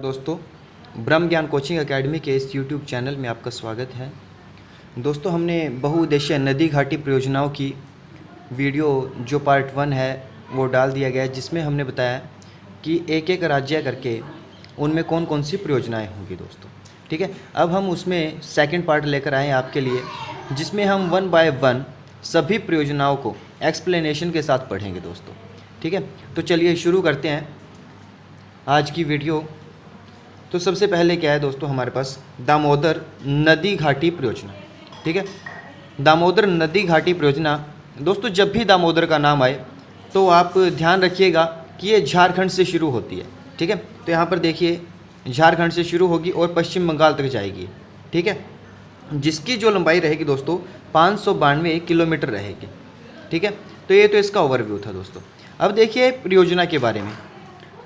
दोस्तों, ब्रह्म ज्ञान coaching academy के इस यूट्यूब चैनल में आपका स्वागत है। दोस्तों, हमने बहुउद्देशीय नदी घाटी परियोजनाओं की वीडियो जो पार्ट 1 है वो डाल दिया गया है, जिसमें हमने बताया कि एक एक राज्य करके उनमें कौन कौन सी परियोजनाएं होंगी दोस्तों। ठीक है, अब हम उसमें सेकंड पार्ट लेकर आए हैं आपके लिए, जिसमें हम 1 बाय 1 सभी परियोजनाओं को एक्सप्लेनेशन के साथ पढ़ेंगे दोस्तों। ठीक है, तो चलिए शुरू करते हैं आज की वीडियो। तो सबसे पहले क्या है दोस्तों, हमारे पास दामोदर नदी घाटी परियोजना। ठीक है, दामोदर नदी घाटी परियोजना दोस्तों, जब भी दामोदर का नाम आए तो आप ध्यान रखिएगा कि ये झारखंड से शुरू होती है। ठीक है, तो यहाँ पर देखिए झारखंड से शुरू होगी और पश्चिम बंगाल तक जाएगी। ठीक है, जिसकी जो लंबाई रहेगी दोस्तों 592 किलोमीटर रहेगी। ठीक है, तो ये तो इसका ओवरव्यू था दोस्तों। अब देखिए परियोजना के बारे में।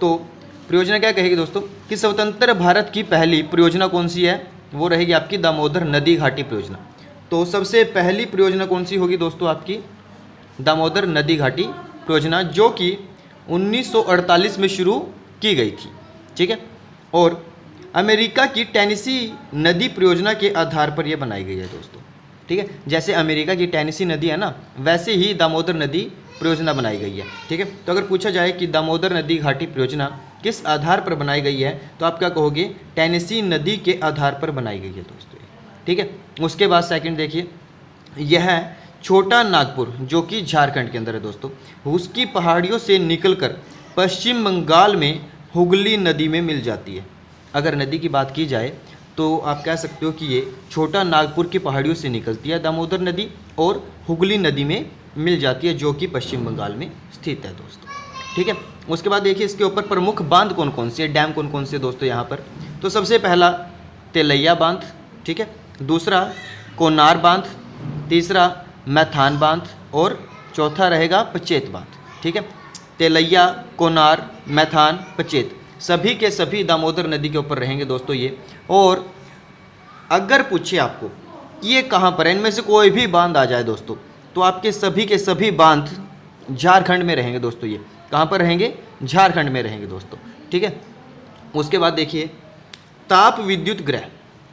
तो परियोजना क्या कहेगी दोस्तों कि स्वतंत्र भारत की पहली परियोजना कौन सी है, वो रहेगी आपकी दामोदर नदी घाटी परियोजना। तो सबसे पहली परियोजना कौन सी होगी दोस्तों, आपकी दामोदर नदी घाटी परियोजना, जो कि 1948 में शुरू की गई थी। ठीक है, और अमेरिका की टेनेसी नदी परियोजना के आधार पर यह बनाई गई है दोस्तों। ठीक है, जैसे अमेरिका की टेनेसी नदी है ना, वैसे ही दामोदर नदी परियोजना बनाई गई है। ठीक है, तो अगर पूछा जाए कि दामोदर नदी घाटी परियोजना किस आधार पर बनाई गई है, तो आप क्या कहोगे, टेनेसी नदी के आधार पर बनाई गई है दोस्तों। ठीक है, उसके बाद सेकंड देखिए, यह छोटा नागपुर जो कि झारखंड के अंदर है दोस्तों, उसकी पहाड़ियों से निकलकर पश्चिम बंगाल में हुगली नदी में मिल जाती है। अगर नदी की बात की जाए तो आप कह सकते हो कि ये छोटा नागपुर की पहाड़ियों से निकलती है दामोदर नदी और हुगली नदी में मिल जाती है, जो कि पश्चिम बंगाल में स्थित है दोस्तों। ठीक है, उसके बाद देखिए इसके ऊपर प्रमुख बांध कौन कौन से, डैम कौन कौन से दोस्तों यहाँ पर। तो सबसे पहला तेलैया बांध, ठीक है, दूसरा कोनार बांध, तीसरा मैथान बांध और चौथा रहेगा पचेत बांध। ठीक है, तेलैया, कोनार, मैथान, पचेत सभी के सभी दामोदर नदी के ऊपर रहेंगे दोस्तों ये। और अगर पूछे आपको ये कहाँ पर है, इनमें से कोई भी बांध आ जाए दोस्तों, तो आपके सभी के सभी बांध झारखंड में रहेंगे दोस्तों। ये कहाँ पर रहेंगे, झारखंड में रहेंगे दोस्तों। ठीक है, उसके बाद देखिए ताप विद्युत ग्रह।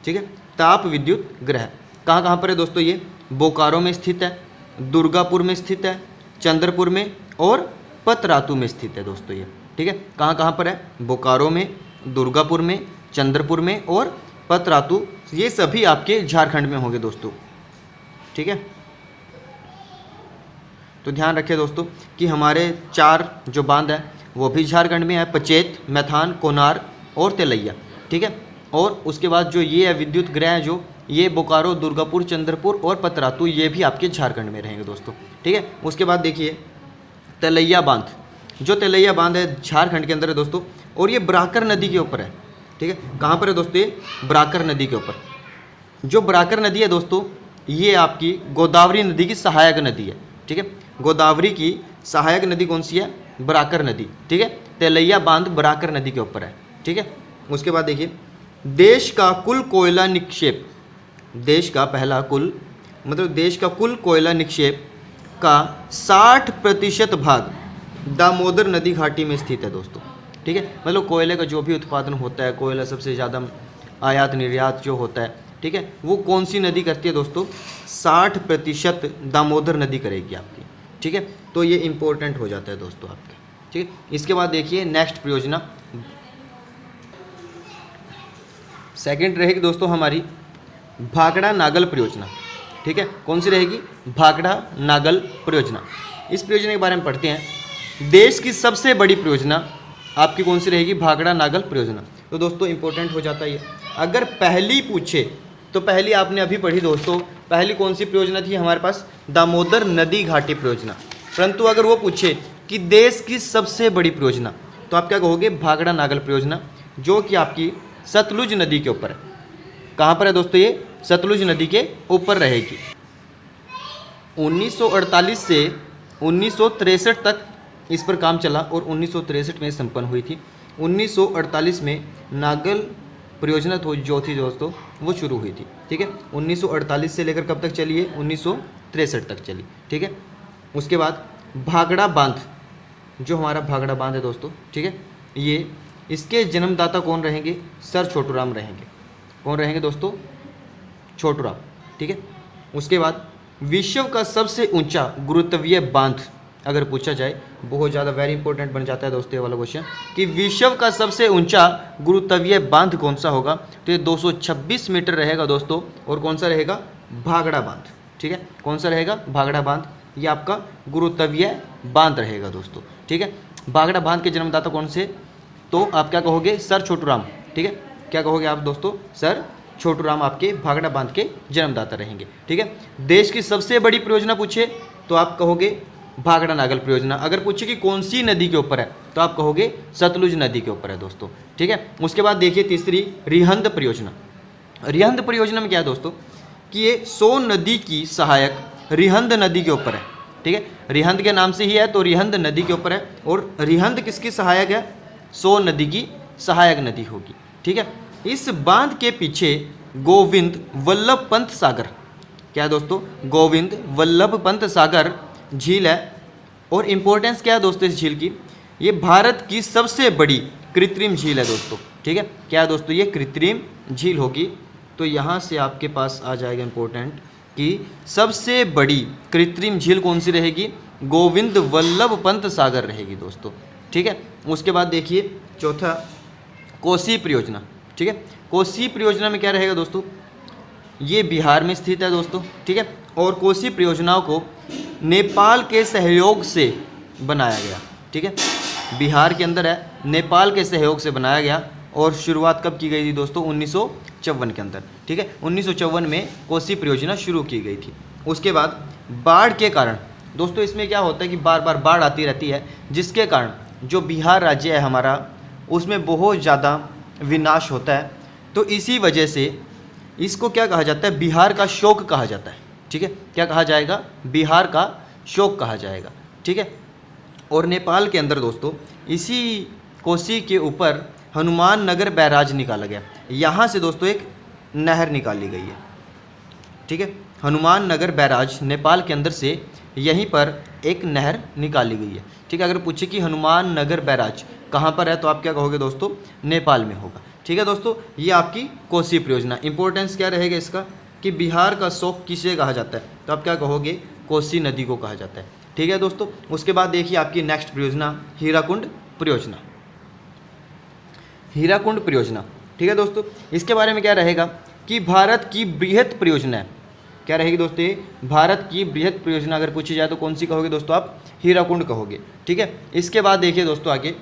ठीक है, ताप विद्युत ग्रह कहाँ कहाँ पर है दोस्तों, ये बोकारो में स्थित है, दुर्गापुर में स्थित है, चंद्रपुर में और पतरातू में स्थित है दोस्तों ये। ठीक है, कहाँ कहाँ पर है, बोकारो में, दुर्गापुर में, चंद्रपुर में और पतरातू, ये सभी आपके झारखंड में होंगे दोस्तों। ठीक है, तो ध्यान रखिए दोस्तों कि हमारे 4 जो बांध है वो भी झारखंड में है, पचेत, मैथान, कोनार और तेलैया। ठीक है, और उसके बाद जो ये है विद्युत ग्रह जो ये बोकारो, दुर्गापुर, चंद्रपुर और पतरातू, ये भी आपके झारखंड में रहेंगे दोस्तों। ठीक है, उसके बाद देखिए तेलैया बांध, जो तेलैया बांध है झारखंड के अंदर है दोस्तों, और ये बराकर नदी के ऊपर है। ठीक है, कहाँ पर है दोस्तों, ये बराकर नदी के ऊपर। जो बराकर नदी है दोस्तों, ये आपकी गोदावरी नदी की सहायक नदी है। ठीक है, गोदावरी की सहायक नदी कौन सी है, बराकर नदी। ठीक है, तेलैया बांध बराकर नदी के ऊपर है। ठीक है, उसके बाद देखिए देश का कुल कोयला निक्षेप, देश का पहला कुल मतलब देश का कुल कोयला निक्षेप का 60% भाग दामोदर नदी घाटी में स्थित है दोस्तों। ठीक है, मतलब कोयले का जो भी उत्पादन होता है, कोयला सबसे ज़्यादा आयात निर्यात जो होता है, ठीक है, वो कौन सी नदी करती है दोस्तों, 60% दामोदर नदी करेगी आपकी। ठीक है, तो ये इंपॉर्टेंट हो जाता है दोस्तों आपके। ठीक है, इसके बाद देखिए नेक्स्ट परियोजना सेकंड रहेगी दोस्तों हमारी भाखड़ा नागल परियोजना। ठीक है, कौन सी रहेगी, भाखड़ा नागल परियोजना। इस परियोजना के बारे में पढ़ते हैं। देश की सबसे बड़ी परियोजना आपकी कौन सी रहेगी, भाखड़ा नागल परियोजना। तो दोस्तों इंपॉर्टेंट हो जाता है ये। अगर पहली पूछे तो पहली आपने अभी पढ़ी दोस्तों, पहली कौन सी परियोजना थी हमारे पास, दामोदर नदी घाटी परियोजना। परंतु अगर वो पूछे कि देश की सबसे बड़ी परियोजना, तो आप क्या कहोगे, भाखड़ा नागल परियोजना, जो कि आपकी सतलुज नदी के ऊपर है। कहाँ पर है दोस्तों, ये सतलुज नदी के ऊपर रहेगी। 1948 से 1963 तक इस पर काम चला और 1963 में संपन्न हुई थी। 1948 में नागल परियोजना जो थी दोस्तों वो शुरू हुई थी। ठीक है, 1948 से लेकर कब तक चली है, 1963 तक चली। ठीक है, उसके बाद भाखड़ा बांध, जो हमारा भाखड़ा बांध है दोस्तों, ठीक है, ये इसके जन्मदाता कौन रहेंगे? सर छोटूराम रहेंगे। कौन रहेंगे दोस्तों? छोटूराम। ठीक है। उसके बाद विश्व का सबसे ऊंचा गुरुत्वीय बांध अगर पूछा जाए, बहुत ज़्यादा वेरी इंपॉर्टेंट बन जाता है दोस्तों ये वाला क्वेश्चन, कि विश्व का सबसे ऊंचा गुरुत्वीय बांध कौन सा होगा? तो ये 226 मीटर रहेगा दोस्तों। और कौन सा रहेगा? भाखड़ा बांध। ठीक है, कौन सा रहेगा? भाखड़ा बांध। ये आपका गुरुत्वीय बांध रहेगा दोस्तों। ठीक है, भाखड़ा बांध के जन्मदाता कौन से? तो आप क्या कहोगे? सर छोटूराम। ठीक है, क्या कहोगे आप दोस्तों? सर छोटूराम आपके भाखड़ा बांध के जन्मदाता रहेंगे। ठीक है, देश की सबसे बड़ी परियोजना पूछे तो आप कहोगे भाखड़ा नागल परियोजना। अगर पूछे कि कौन सी नदी के ऊपर है तो आप कहोगे सतलुज नदी के ऊपर है दोस्तों। ठीक है, उसके बाद देखिए तीसरी रिहंद परियोजना। रिहंद परियोजना में क्या है दोस्तों कि ये सोन नदी की सहायक रिहंद नदी के ऊपर है। ठीक है, रिहंद के नाम से ही है तो रिहंद नदी के ऊपर है। और रिहंद किसकी सहायक है? सोन नदी की सहायक नदी होगी। ठीक है, इस बांध के पीछे गोविंद वल्लभ पंत सागर, क्या है दोस्तों? गोविंद वल्लभ पंत सागर झील है। और इम्पोर्टेंस क्या है दोस्तों इस झील की? ये भारत की सबसे बड़ी कृत्रिम झील है दोस्तों। ठीक है, क्या है दोस्तों? ये कृत्रिम झील होगी। तो यहाँ से आपके पास आ जाएगा इम्पोर्टेंट कि सबसे बड़ी कृत्रिम झील कौन सी रहेगी? गोविंद वल्लभ पंत सागर रहेगी दोस्तों। ठीक है, उसके बाद देखिए चौथा कोसी परियोजना। ठीक है, कोसी परियोजना में क्या रहेगा दोस्तों? ये बिहार में स्थित है दोस्तों। ठीक है, और कोसी परियोजनाओं को नेपाल के सहयोग से बनाया गया। ठीक है, बिहार के अंदर है, नेपाल के सहयोग से बनाया गया। और शुरुआत कब की गई थी दोस्तों? 1954 के अंदर। ठीक है, 1954 में कोसी परियोजना शुरू की गई थी। उसके बाद बाढ़ के कारण दोस्तों इसमें क्या होता है कि बार बार बाढ़ आती रहती है, जिसके कारण जो बिहार राज्य है हमारा उसमें बहुत ज़्यादा विनाश होता है। तो इसी वजह से इसको क्या कहा जाता है? बिहार का शोक कहा जाता है। ठीक है, क्या कहा जाएगा? बिहार का शोक कहा जाएगा। ठीक है, और नेपाल के अंदर दोस्तों इसी कोसी के ऊपर हनुमान नगर बैराज निकाला गया। यहाँ से दोस्तों एक नहर निकाली गई है। ठीक है, हनुमान नगर बैराज नेपाल के अंदर से यहीं पर एक नहर निकाली गई है। ठीक है, अगर पूछे कि हनुमान नगर बैराज कहाँ पर है तो आप क्या कहोगे दोस्तों? नेपाल में होगा। ठीक है दोस्तों, ये आपकी कोसी परियोजना। इंपॉर्टेंस क्या रहेगा इसका कि बिहार का शोक किसे कहा जाता है? तो आप क्या कहोगे? कोसी नदी को कहा जाता है। ठीक है दोस्तों, उसके बाद देखिए आपकी नेक्स्ट परियोजना हीराकुंड परियोजना। हीराकुंड परियोजना, ठीक है दोस्तों, इसके बारे में क्या रहेगा कि भारत की बृहत परियोजना है। क्या रहेगी दोस्तों? भारत की बृहत परियोजना अगर पूछी जाए तो कौन सी कहोगे दोस्तों? आप हीराकुंड कहोगे। ठीक है, इसके बाद देखिए दोस्तों आगे,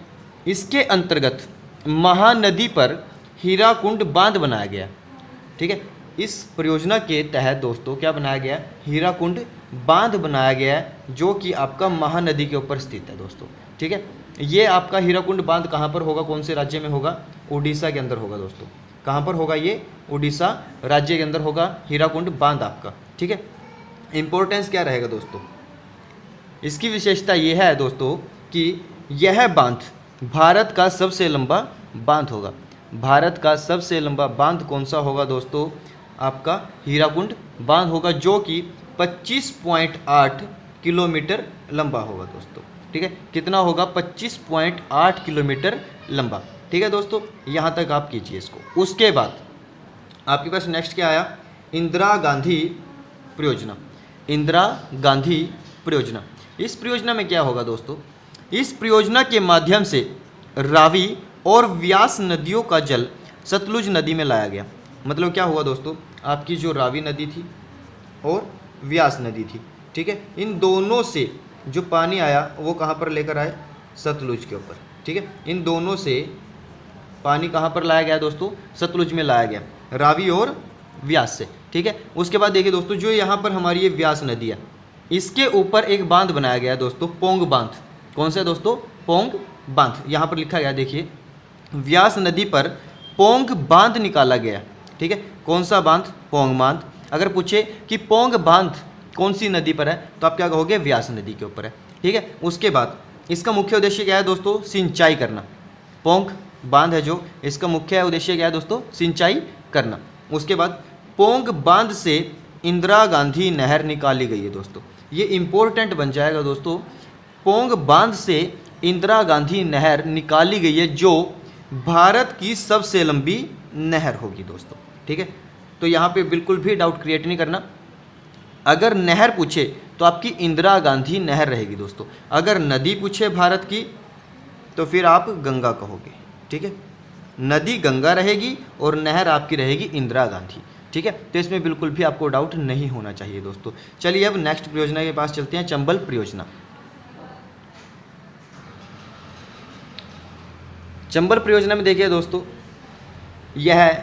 इसके अंतर्गत महानदी पर हीराकुंड बांध बनाया गया। ठीक है, इस परियोजना के तहत दोस्तों क्या बनाया गया? हीराकुंड बांध बनाया गया है, जो कि आपका महानदी के ऊपर स्थित है दोस्तों। ठीक है, ये आपका हीराकुंड बांध कहाँ पर होगा? कौन से राज्य में होगा? उड़ीसा के अंदर होगा दोस्तों। कहाँ पर होगा? ये उड़ीसा राज्य के अंदर होगा हीराकुंड बांध आपका। ठीक है, इंपॉर्टेंस क्या रहेगा दोस्तों? इसकी विशेषता ये है दोस्तों कि यह बांध भारत का सबसे लंबा बांध होगा। भारत का सबसे लंबा बांध कौन सा होगा दोस्तों? आपका हीराकुंड बांध होगा, जो कि 25.8 किलोमीटर लंबा होगा दोस्तों। ठीक है, कितना होगा? 25.8 किलोमीटर लंबा। ठीक है दोस्तों, यहाँ तक आप कीजिए इसको। उसके बाद आपके पास नेक्स्ट क्या आया? इंदिरा गांधी परियोजना। इंदिरा गांधी परियोजना, इस परियोजना में क्या होगा दोस्तों? इस परियोजना के माध्यम से रावी और व्यास नदियों का जल सतलुज नदी में लाया गया। मतलब क्या हुआ दोस्तों? आपकी जो रावी नदी थी और व्यास नदी थी, ठीक है, इन दोनों से जो पानी आया वो कहाँ पर लेकर आए? सतलुज के ऊपर। ठीक है, इन दोनों से पानी कहाँ पर लाया गया दोस्तों? सतलुज में लाया गया, रावी और व्यास से। ठीक है, उसके बाद देखिए दोस्तों, जो यहाँ पर हमारी ये व्यास नदी है, इसके ऊपर एक बांध बनाया गया दोस्तों, पोंग बांध। कौन सा दोस्तों? पोंग बांध। यहाँ पर लिखा गया देखिए, व्यास नदी पर पोंग बांध निकाला गया। ठीक है, कौन सा बांध? पोंग बांध। अगर पूछे कि पोंग बांध कौन सी नदी पर है तो आप क्या कहोगे? व्यास नदी के ऊपर है। ठीक है, उसके बाद इसका मुख्य उद्देश्य क्या है दोस्तों? सिंचाई करना। पोंग बांध है जो, इसका मुख्य उद्देश्य क्या है दोस्तों? सिंचाई करना। उसके बाद पोंग बांध से इंदिरा गांधी नहर निकाली गई है दोस्तों। ये इंपॉर्टेंट बन जाएगा दोस्तों। पोंग बांध से इंदिरा गांधी नहर निकाली गई है, जो भारत की सबसे लंबी नहर होगी दोस्तों। ठीक है, तो यहाँ पे बिल्कुल भी डाउट क्रिएट नहीं करना। अगर नहर पूछे तो आपकी इंदिरा गांधी नहर रहेगी दोस्तों। अगर नदी पूछे भारत की तो फिर आप गंगा कहोगे। ठीक है, नदी गंगा रहेगी और नहर आपकी रहेगी इंदिरा गांधी। ठीक है, तो इसमें बिल्कुल भी आपको डाउट नहीं होना चाहिए दोस्तों। चलिए अब नेक्स्ट परियोजना के पास चलते हैं, चंबल परियोजना। चंबल परियोजना में देखिए दोस्तों, यह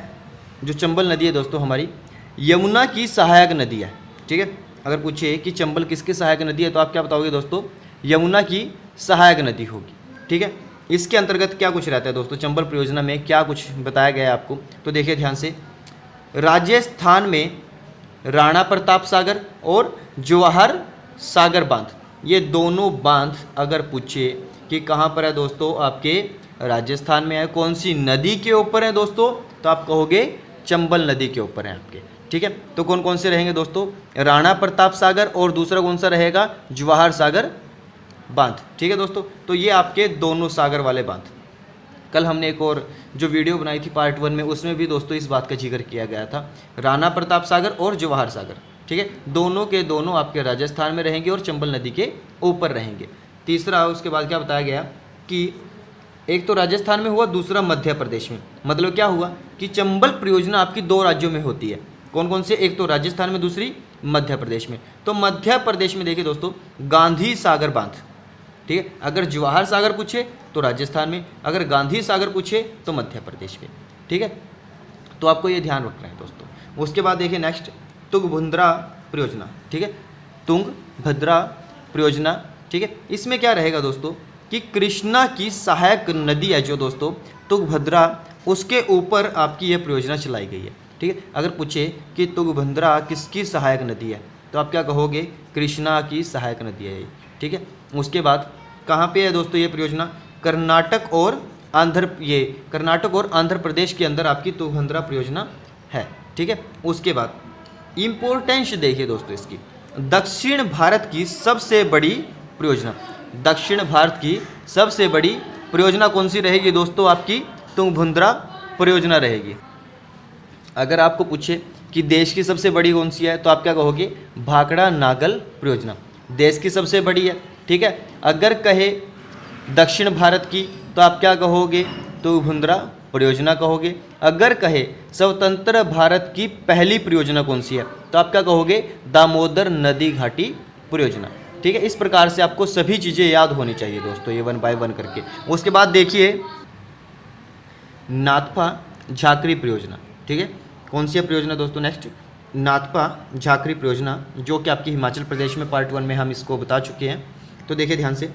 जो चंबल नदी है दोस्तों हमारी यमुना की सहायक नदी है। ठीक है, अगर पूछे कि चंबल किसकी सहायक नदी है तो आप क्या बताओगे दोस्तों, यमुना की सहायक नदी होगी। ठीक है, इसके अंतर्गत क्या कुछ रहता है दोस्तों, चंबल परियोजना में क्या कुछ बताया गया है आपको, तो देखिए ध्यान से। राजस्थान में राणा प्रताप सागर और जवाहर सागर बांध, ये दोनों बांध अगर पूछे कि कहाँ पर है दोस्तों, आपके राजस्थान में है, कौन सी नदी के ऊपर है दोस्तों, तो आप कहोगे चंबल नदी के ऊपर है आपके। ठीक है, तो कौन कौन से रहेंगे दोस्तों, राणा प्रताप सागर और दूसरा कौन सा रहेगा, जवाहर सागर बांध। ठीक है दोस्तों, तो ये आपके दोनों सागर वाले बांध। कल हमने एक और जो वीडियो बनाई थी पार्ट 1 में, उसमें भी दोस्तों इस बात का जिक्र किया गया था, राणा प्रताप सागर और जवाहर सागर। ठीक है, दोनों के दोनों आपके राजस्थान में रहेंगे और चंबल नदी के ऊपर रहेंगे। तीसरा उसके बाद क्या बताया गया कि एक तो राजस्थान में हुआ, दूसरा मध्य प्रदेश में। मतलब क्या हुआ कि चंबल परियोजना आपकी 2 राज्यों में होती है। कौन कौन से, एक तो राजस्थान में, दूसरी मध्य प्रदेश में। तो मध्य प्रदेश में देखिए दोस्तों गांधी सागर बांध। ठीक है, अगर जवाहर सागर पूछे तो राजस्थान में, अगर गांधी सागर पूछे तो मध्य प्रदेश में। ठीक है, तो आपको ये ध्यान रखना है दोस्तों। उसके बाद देखिए नेक्स्ट तुंगभद्रा परियोजना। ठीक है, तुंगभद्रा परियोजना। ठीक है, इसमें क्या रहेगा दोस्तों कि कृष्णा की सहायक नदी है जो दोस्तों तुंगभद्रा, उसके ऊपर आपकी यह परियोजना चलाई गई है। ठीक है, अगर पूछे कि तुंगभद्रा किसकी सहायक नदी है तो आप क्या कहोगे, कृष्णा की सहायक नदी है ये। ठीक है, उसके बाद कहाँ पे है दोस्तों ये परियोजना, कर्नाटक और आंध्र प्रदेश के अंदर आपकी तुंगभद्रा परियोजना है। ठीक है, उसके बाद इम्पोर्टेंस देखिए दोस्तों इसकी, दक्षिण भारत की सबसे बड़ी परियोजना। दक्षिण भारत की सबसे बड़ी परियोजना कौन सी रहेगी दोस्तों, आपकी तुंगभद्रा परियोजना रहेगी। अगर आपको पूछे कि देश की सबसे बड़ी कौन सी है तो आप क्या कहोगे, भाखड़ा नागल परियोजना देश की सबसे बड़ी है। ठीक है, अगर कहे दक्षिण भारत की तो आप क्या कहोगे, तुंगभद्रा परियोजना कहोगे। अगर कहे स्वतंत्र भारत की पहली परियोजना कौन सी है तो आप क्या कहोगे, दामोदर नदी घाटी परियोजना। ठीक है, इस प्रकार से आपको सभी चीज़ें याद होनी चाहिए दोस्तों, ये 1 बाय 1 करके। उसके बाद देखिए नाथपा झाकरी परियोजना। ठीक है, कौन सी परियोजना दोस्तों, नेक्स्ट नाथपा झाकरी परियोजना, जो कि आपकी हिमाचल प्रदेश में पार्ट 1 में हम इसको बता चुके हैं। तो देखिए ध्यान से,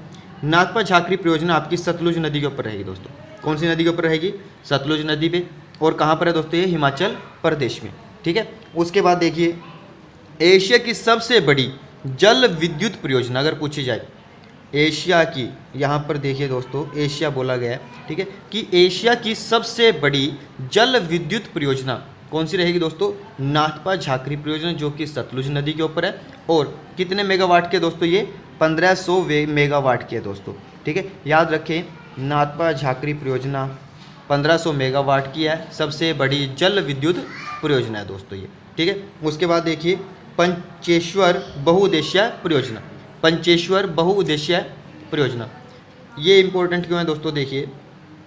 नाथपा झाकरी परियोजना आपकी सतलुज नदी के ऊपर रहेगी दोस्तों। कौन सी नदी के ऊपर रहेगी, सतलुज नदी पे, और कहाँ पर है दोस्तों ये, हिमाचल प्रदेश में। ठीक है, उसके बाद देखिए एशिया की सबसे बड़ी जल विद्युत परियोजना अगर पूछी जाए, एशिया की, यहाँ पर देखिए दोस्तों एशिया बोला गया है। ठीक है, कि एशिया की सबसे बड़ी जल विद्युत परियोजना कौन सी रहेगी दोस्तों, नाथपा झाकरी परियोजना, जो कि सतलुज नदी के ऊपर है। और कितने मेगावाट के दोस्तों, ये 1500 मेगावाट की है दोस्तों। ठीक है, याद रखें नाथपा झाकरी परियोजना 1500 मेगावाट की है, सबसे बड़ी जल विद्युत परियोजना है दोस्तों ये। ठीक है, उसके बाद देखिए पंचेश्वर बहुउद्देशीय परियोजना। पंचेश्वर बहुउद्देशीय परियोजना ये इंपॉर्टेंट क्यों है दोस्तों, देखिए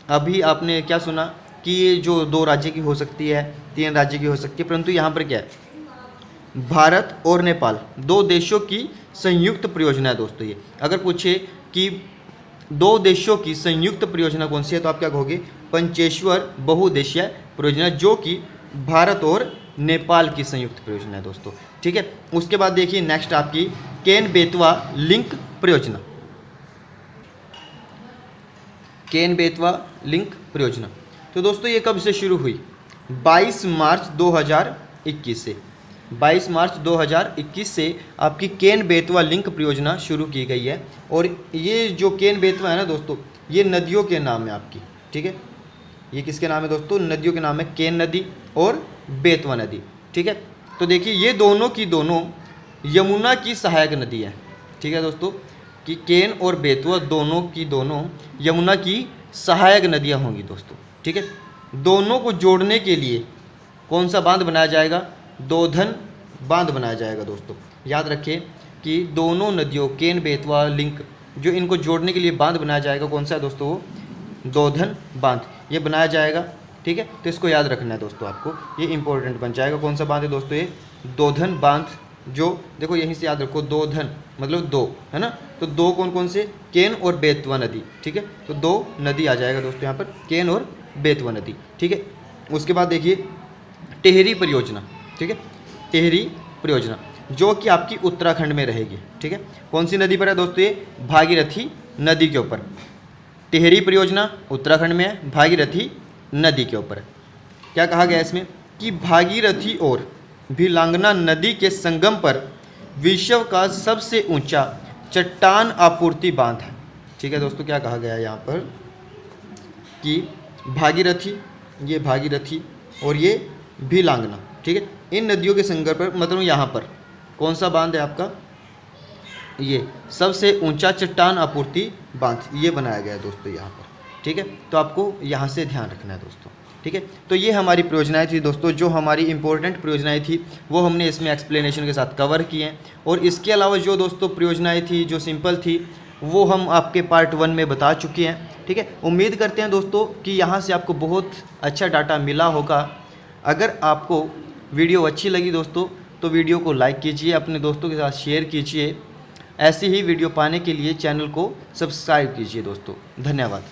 अभी आपने क्या सुना कि ये जो 2 राज्य की हो सकती है, 3 राज्य की हो सकती है, परंतु यहाँ पर क्या है, भारत और नेपाल 2 देशों की संयुक्त परियोजना है दोस्तों ये। अगर पूछे कि 2 देशों की संयुक्त परियोजना कौन सी है तो आप क्या कहोगे, पंचेश्वर बहुउद्देशीय परियोजना, जो कि भारत और नेपाल की संयुक्त परियोजना है दोस्तों। ठीक है, उसके बाद देखिए नेक्स्ट आपकी केन बेतवा लिंक परियोजना। केन बेतवा लिंक परियोजना, तो दोस्तों ये कब से शुरू हुई, 22 मार्च 2021 से। 22 मार्च 2021 से आपकी केन बेतवा लिंक परियोजना शुरू की गई है। और ये जो केन बेतवा है ना दोस्तों, ये नदियों के नाम है आपकी। ठीक है, ये किसके नाम है दोस्तों, नदियों के नाम है, केन नदी और बेतवा नदी। ठीक है, तो देखिए ये दोनों की दोनों यमुना की सहायक नदी है। ठीक है दोस्तों, कि केन और बेतवा दोनों की दोनों यमुना की सहायक नदियाँ होंगी दोस्तों। ठीक है। दोनों को जोड़ने के लिए कौन सा बांध बनाया जाएगा? दोधन बांध बनाया जाएगा दोस्तों। याद रखिए कि दोनों नदियों केन बेतवा लिंक जो इनको जोड़ने के लिए बांध बनाया जाएगा, कौन सा है दोस्तों? वो दोधन बांध ये बनाया जाएगा, ठीक है। तो इसको याद रखना है दोस्तों, आपको ये इंपॉर्टेंट बन जाएगा। कौन सा बांध है दोस्तों? ये दोधन बांध। जो देखो यहीं से याद रखो, दोधन मतलब दो, है ना। तो दो कौन कौन से? केन और बेतवा नदी, ठीक है। तो दो नदी आ जाएगा दोस्तों यहाँ पर, केन और बेतवा नदी, ठीक है। उसके बाद देखिए टेहरी परियोजना, ठीक है। टेहरी परियोजना जो कि आपकी उत्तराखंड में रहेगी, ठीक है। कौन सी नदी पर है दोस्तों? ये भागीरथी नदी के ऊपर। टेहरी परियोजना उत्तराखंड में है, भागीरथी नदी के ऊपर है। क्या कहा गया इसमें? कि भागीरथी और भिलांगना नदी के संगम पर विश्व का सबसे ऊंचा चट्टान आपूर्ति बांध है, ठीक है दोस्तों। क्या कहा गया है यहाँ पर? कि भागीरथी, ये भागीरथी और ये भिलांगना, ठीक है, इन नदियों के संगम पर, मतलब यहाँ पर कौन सा बांध है आपका? ये सबसे ऊंचा चट्टान आपूर्ति बांध ये बनाया गया है दोस्तों यहाँ पर, ठीक है। तो आपको यहाँ से ध्यान रखना है दोस्तों, ठीक है। तो ये हमारी परियोजनाएं थी दोस्तों, जो हमारी इंपॉर्टेंट परियोजनाएं थी वो हमने इसमें एक्सप्लेनेशन के साथ कवर किए हैं। और इसके अलावा जो दोस्तों परियोजनाएं थी जो सिंपल थी वो हम आपके पार्ट 1 में बता चुके हैं, ठीक है। उम्मीद करते हैं दोस्तों कि यहाँ से आपको बहुत अच्छा डाटा मिला होगा। अगर आपको वीडियो अच्छी लगी दोस्तों तो वीडियो को लाइक कीजिए, अपने दोस्तों के साथ शेयर कीजिए। ऐसी ही वीडियो पाने के लिए चैनल को सब्सक्राइब कीजिए दोस्तों। धन्यवाद।